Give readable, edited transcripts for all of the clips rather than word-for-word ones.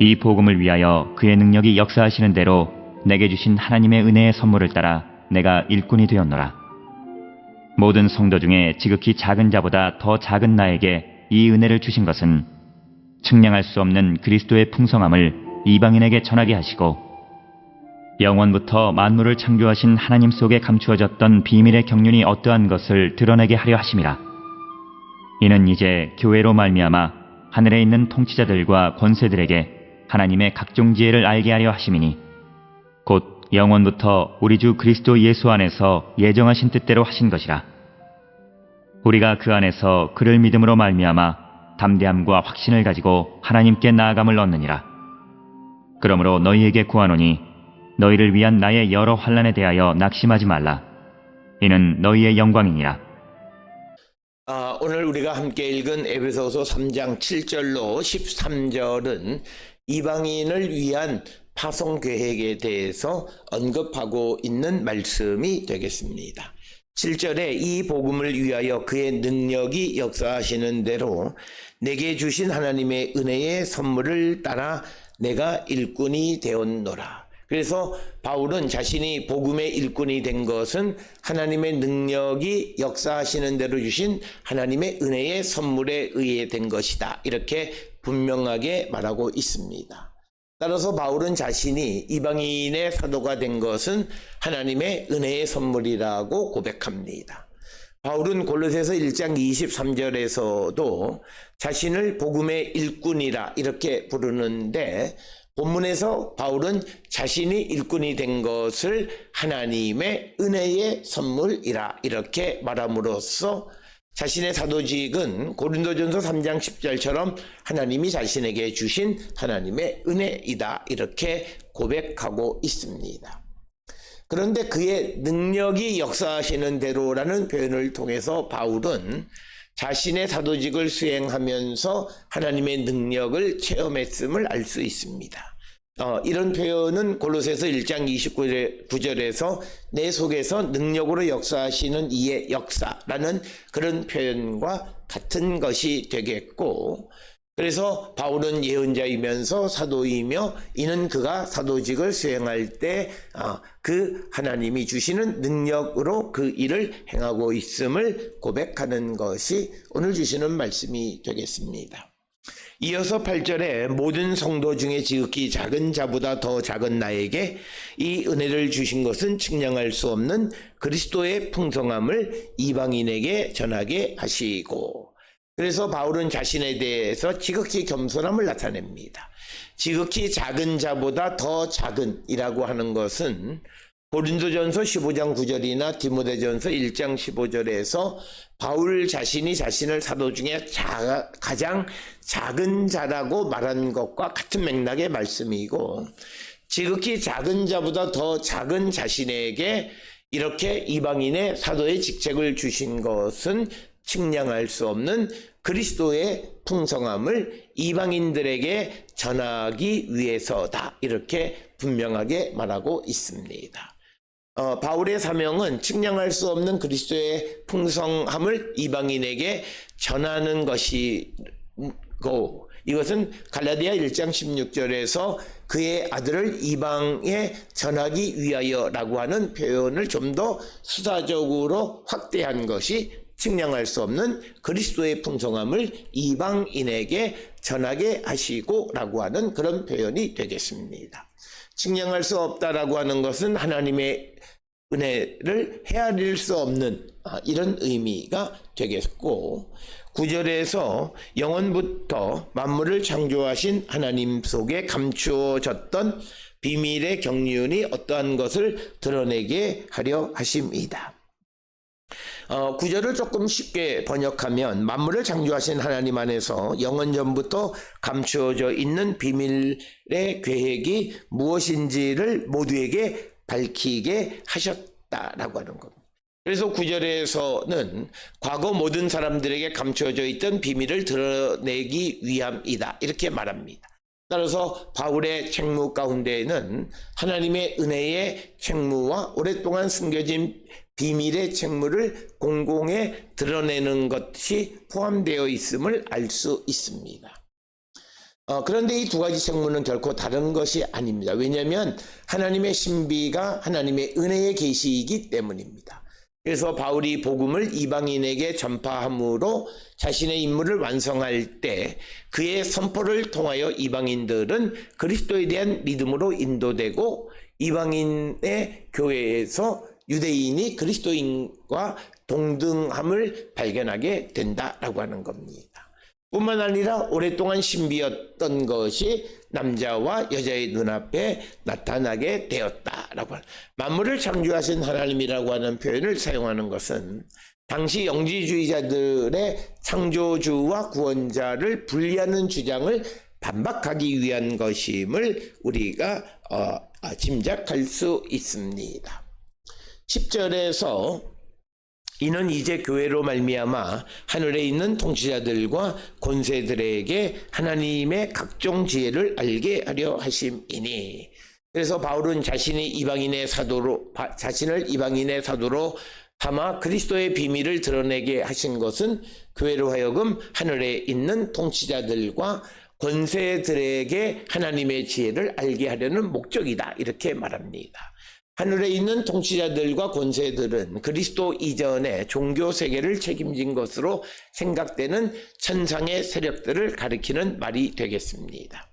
이 복음을 위하여 그의 능력이 역사하시는 대로 내게 주신 하나님의 은혜의 선물을 따라 내가 일꾼이 되었노라. 모든 성도 중에 지극히 작은 자보다 더 작은 나에게 이 은혜를 주신 것은 측량할 수 없는 그리스도의 풍성함을 이방인에게 전하게 하시고 영원부터 만물을 창조하신 하나님 속에 감추어졌던 비밀의 경륜이 어떠한 것을 드러내게 하려 하심이라. 이는 이제 교회로 말미암아 하늘에 있는 통치자들과 권세들에게 하나님의 각종 지혜를 알게 하려 하심이니 곧 영원부터 우리 주 그리스도 예수 안에서 예정하신 뜻대로 하신 것이라. 우리가 그 안에서 그를 믿음으로 말미암아 담대함과 확신을 가지고 하나님께 나아감을 얻느니라. 그러므로 너희에게 구하노니 너희를 위한 나의 여러 환난에 대하여 낙심하지 말라. 이는 너희의 영광이니라. 오늘 우리가 함께 읽은 에베소서 3장 7절로 13절은 이방인을 위한 파송 계획에 대해서 언급하고 있는 말씀이 되겠습니다. 7절에 이 복음을 위하여 그의 능력이 역사하시는 대로 내게 주신 하나님의 은혜의 선물을 따라 내가 일꾼이 되었노라. 그래서 바울은 자신이 복음의 일꾼이 된 것은 하나님의 능력이 역사하시는 대로 주신 하나님의 은혜의 선물에 의해 된 것이다. 이렇게 분명하게 말하고 있습니다. 따라서 바울은 자신이 이방인의 사도가 된 것은 하나님의 은혜의 선물이라고 고백합니다. 바울은 골로새서 1장 23절에서도 자신을 복음의 일꾼이라 이렇게 부르는데 본문에서 바울은 자신이 일꾼이 된 것을 하나님의 은혜의 선물이라 이렇게 말함으로써 자신의 사도직은 고린도전서 3장 10절처럼 하나님이 자신에게 주신 하나님의 은혜이다 이렇게 고백하고 있습니다. 그런데 그의 능력이 역사하시는 대로라는 표현을 통해서 바울은 자신의 사도직을 수행하면서 하나님의 능력을 체험했음을 알 수 있습니다. 이런 표현은 골로새서 1장 29절에서 내 속에서 능력으로 역사하시는 이의 역사라는 그런 표현과 같은 것이 되겠고, 그래서 바울은 예언자이면서 사도이며 이는 그가 사도직을 수행할 때 그 하나님이 주시는 능력으로 그 일을 행하고 있음을 고백하는 것이 오늘 주시는 말씀이 되겠습니다. 이어서 8절에 모든 성도 중에 지극히 작은 자보다 더 작은 나에게 이 은혜를 주신 것은 측량할 수 없는 그리스도의 풍성함을 이방인에게 전하게 하시고, 그래서 바울은 자신에 대해서 지극히 겸손함을 나타냅니다. 지극히 작은 자보다 더 작은이라고 하는 것은 고린도전서 15장 9절이나 디모데전서 1장 15절에서 바울 자신이 자신을 사도 중에 가장 작은 자라고 말한 것과 같은 맥락의 말씀이고, 지극히 작은 자보다 더 작은 자신에게 이렇게 이방인의 사도의 직책을 주신 것은 측량할 수 없는 그리스도의 풍성함을 이방인들에게 전하기 위해서다 이렇게 분명하게 말하고 있습니다. 바울의 사명은 측량할 수 없는 그리스도의 풍성함을 이방인에게 전하는 것이고, 이것은 갈라디아 1장 16절에서 그의 아들을 이방에 전하기 위하여라고 하는 표현을 좀 더 수사적으로 확대한 것이 측량할 수 없는 그리스도의 풍성함을 이방인에게 전하게 하시고 라고 하는 그런 표현이 되겠습니다. 측량할 수 없다라고 하는 것은 하나님의 은혜를 헤아릴 수 없는 이런 의미가 되겠고, 9절에서 영원부터 만물을 창조하신 하나님 속에 감추어졌던 비밀의 경륜이 어떠한 것을 드러내게 하려 하심이다. 9절을 조금 쉽게 번역하면 만물을 창조하신 하나님 안에서 영원 전부터 감추어져 있는 비밀의 계획이 무엇인지를 모두에게 밝히게 하셨다라고 하는 겁니다. 그래서 9절에서는 과거 모든 사람들에게 감추어져 있던 비밀을 드러내기 위함이다 이렇게 말합니다. 따라서 바울의 책무 가운데에는 하나님의 은혜의 책무와 오랫동안 숨겨진 비밀의 책무를 공공에 드러내는 것이 포함되어 있음을 알 수 있습니다. 그런데 이 두 가지 책무는 결코 다른 것이 아닙니다. 왜냐하면 하나님의 신비가 하나님의 은혜의 계시이기 때문입니다. 그래서 바울이 복음을 이방인에게 전파함으로 자신의 임무를 완성할 때 그의 선포를 통하여 이방인들은 그리스도에 대한 믿음으로 인도되고 이방인의 교회에서 유대인이 그리스도인과 동등함을 발견하게 된다라고 하는 겁니다. 뿐만 아니라 오랫동안 신비였던 것이 남자와 여자의 눈앞에 나타나게 되었다라고 하는, 만물을 창조하신 하나님이라고 하는 표현을 사용하는 것은 당시 영지주의자들의 창조주와 구원자를 분리하는 주장을 반박하기 위한 것임을 우리가 짐작할 수 있습니다. 10절에서 이는 이제 교회로 말미암아 하늘에 있는 통치자들과 권세들에게 하나님의 각종 지혜를 알게 하려 하심이니. 그래서 바울은 자신을 이방인의 사도로 삼아 그리스도의 비밀을 드러내게 하신 것은 교회로 하여금 하늘에 있는 통치자들과 권세들에게 하나님의 지혜를 알게 하려는 목적이다, 이렇게 말합니다. 하늘에 있는 통치자들과 권세들은 그리스도 이전에 종교 세계를 책임진 것으로 생각되는 천상의 세력들을 가리키는 말이 되겠습니다.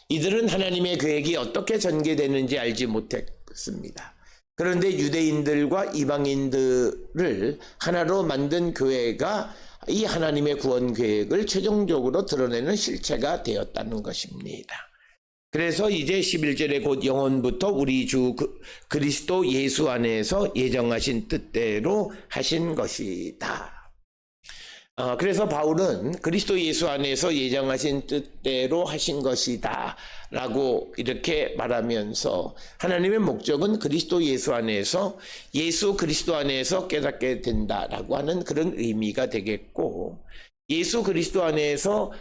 이들은 하나님의 계획이 어떻게 전개되는지 알지 못했습니다. 그런데 유대인들과 이방인들을 하나로 만든 교회가 이 하나님의 구원 계획을 최종적으로 드러내는 실체가 되었다는 것입니다. 그래서 이제 11절에 곧 영원부터 우리 주 그리스도 예수 안에서 예정하신 뜻대로 하신 것이다. 그래서 바울은 그리스도 예수 안에서 예정하신 뜻대로 하신 것이다 라고 이렇게 말하면서 하나님의 목적은 그리스도 예수 안에서 예수 그리스도 안에서 깨닫게 된다라고 하는 그런 의미가 되겠고, 예수 그리스도 안에서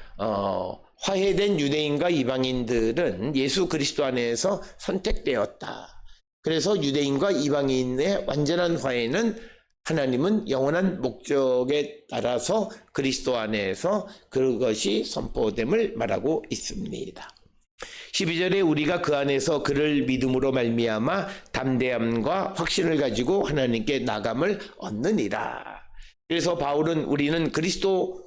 화해된 유대인과 이방인들은 예수 그리스도 안에서 선택되었다. 그래서 유대인과 이방인의 완전한 화해는 하나님은 영원한 목적에 따라서 그리스도 안에서 그것이 선포됨을 말하고 있습니다. 12절에 우리가 그 안에서 그를 믿음으로 말미암아 담대함과 확신을 가지고 하나님께 나감을 얻느니라. 그래서 바울은 우리는 그리스도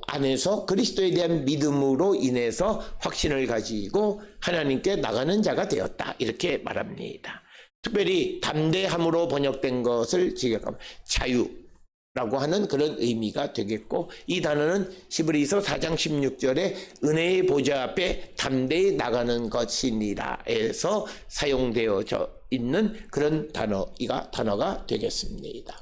안에서 그리스도에 대한 믿음으로 인해서 확신을 가지고 하나님께 나가는 자가 되었다, 이렇게 말합니다. 특별히 담대함으로 번역된 것을 지적하면 자유라고 하는 그런 의미가 되겠고, 이 단어는 히브리서 4장 16절에 은혜의 보좌 앞에 담대히 나가는 것이니라에서 사용되어져 있는 그런 단어가 되겠습니다.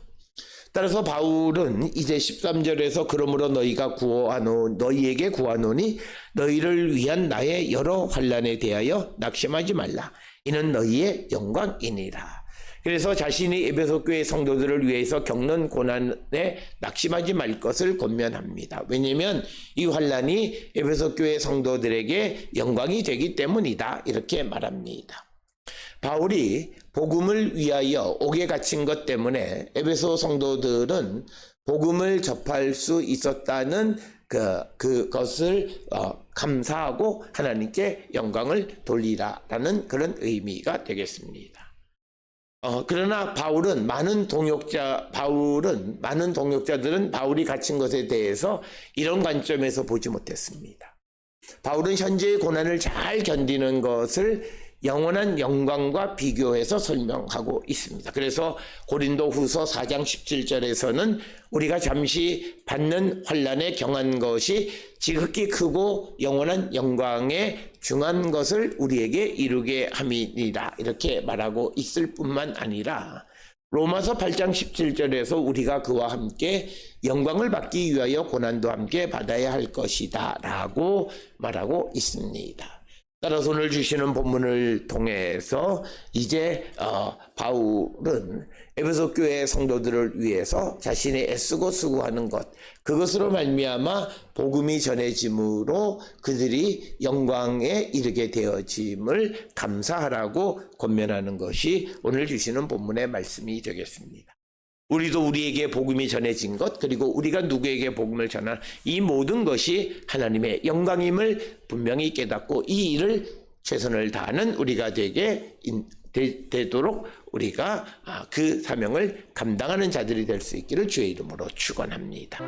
따라서 바울은 이제 13절에서 그러므로 너희에게 구하노니 너희를 위한 나의 여러 환난에 대하여 낙심하지 말라. 이는 너희의 영광이니라. 그래서 자신이 에베소 교회 성도들을 위해서 겪는 고난에 낙심하지 말 것을 권면합니다. 왜냐하면 이 환난이 에베소 교회 성도들에게 영광이 되기 때문이다, 이렇게 말합니다. 바울이 복음을 위하여 옥에 갇힌 것 때문에 에베소 성도들은 복음을 접할 수 있었다는 그것을 감사하고 하나님께 영광을 돌리라라는 그런 의미가 되겠습니다. 그러나 많은 동역자들은 바울이 갇힌 것에 대해서 이런 관점에서 보지 못했습니다. 바울은 현재의 고난을 잘 견디는 것을 영원한 영광과 비교해서 설명하고 있습니다. 그래서 고린도후서 4장 17절에서는 우리가 잠시 받는 환난에 경한 것이 지극히 크고 영원한 영광에 중한 것을 우리에게 이루게 함이니라, 이렇게 말하고 있을 뿐만 아니라 로마서 8장 17절에서 우리가 그와 함께 영광을 받기 위하여 고난도 함께 받아야 할 것이다 라고 말하고 있습니다. 따라서 오늘 주시는 본문을 통해서 이제 바울은 에베소 교회 성도들을 위해서 자신이 애쓰고 수고하는 것, 그것으로 말미암아 복음이 전해짐으로 그들이 영광에 이르게 되어짐을 감사하라고 권면하는 것이 오늘 주시는 본문의 말씀이 되겠습니다. 우리도 우리에게 복음이 전해진 것, 그리고 우리가 누구에게 복음을 전하는 이 모든 것이 하나님의 영광임을 분명히 깨닫고 이 일을 최선을 다하는 우리가 되도록 우리가 그 사명을 감당하는 자들이 될 수 있기를 주의 이름으로 축원합니다.